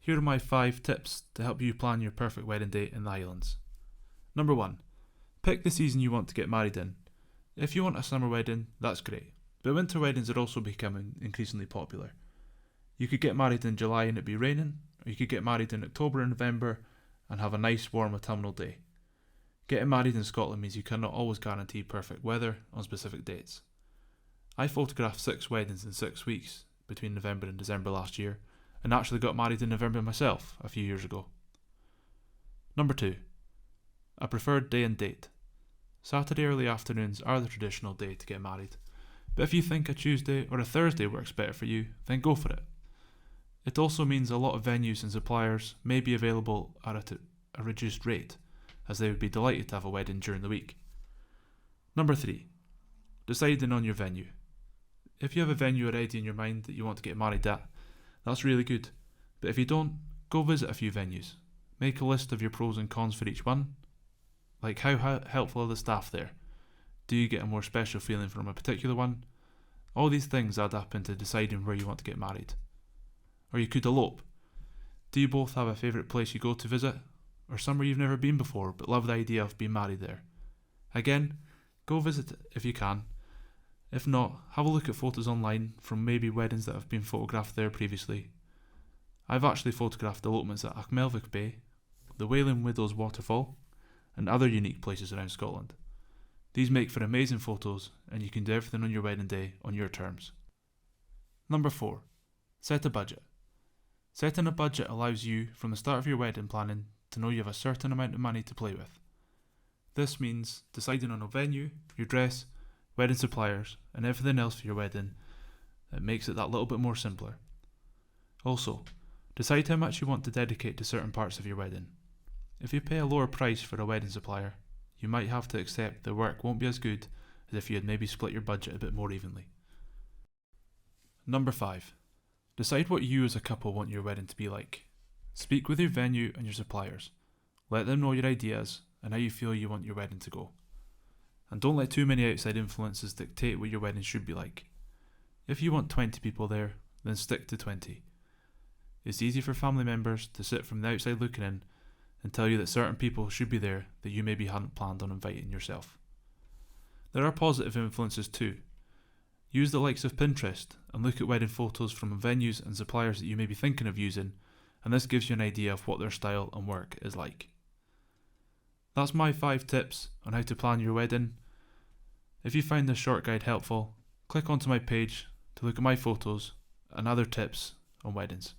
Here are my 5 tips to help you plan your perfect wedding day in the Highlands. Number 1. Pick the season you want to get married in. If you want a summer wedding, that's great, but winter weddings are also becoming increasingly popular. You could get married in July and it be raining, or you could get married in October and November and have a nice warm autumnal day. Getting married in Scotland means you cannot always guarantee perfect weather on specific dates. I photographed 6 weddings in 6 weeks between November and December last year, and actually got married in November myself a few years ago. Number 2. A preferred day and date. Saturday early afternoons are the traditional day to get married, but if you think a Tuesday or a Thursday works better for you, then go for it. It also means a lot of venues and suppliers may be available at a reduced rate, as they would be delighted to have a wedding during the week. Number 3. Deciding on your venue. If you have a venue already in your mind that you want to get married at, that's really good, but if you don't, go visit a few venues. Make a list of your pros and cons for each one, like how helpful are the staff there? Do you get a more special feeling from a particular one? All these things add up into deciding where you want to get married. Or you could elope. Do you both have a favourite place you go to visit? Or somewhere you've never been before but love the idea of being married there? Again, go visit if you can. If not, have a look at photos online from maybe weddings that have been photographed there previously. I've actually photographed elopements at Achmelvig Bay, the Wailing Widows Waterfall, and other unique places around Scotland. These make for amazing photos, and you can do everything on your wedding day on your terms. Number 4. Set a budget. Setting a budget allows you, from the start of your wedding planning, to know you have a certain amount of money to play with. This means deciding on a venue, your dress, wedding suppliers, and everything else for your wedding. It makes it that little bit more simpler. Also, decide how much you want to dedicate to certain parts of your wedding. If you pay a lower price for a wedding supplier, you might have to accept their work won't be as good as if you had maybe split your budget a bit more evenly. Number 5. Decide what you as a couple want your wedding to be like. Speak with your venue and your suppliers. Let them know your ideas and how you feel you want your wedding to go. And don't let too many outside influences dictate what your wedding should be like. If you want 20 people there, then stick to 20. It's easy for family members to sit from the outside looking in and tell you that certain people should be there that you maybe hadn't planned on inviting yourself. There are positive influences too. Use the likes of Pinterest and look at wedding photos from venues and suppliers that you may be thinking of using, and this gives you an idea of what their style and work is like. That's my 5 tips on how to plan your wedding. If you find this short guide helpful, click onto my page to look at my photos and other tips on weddings.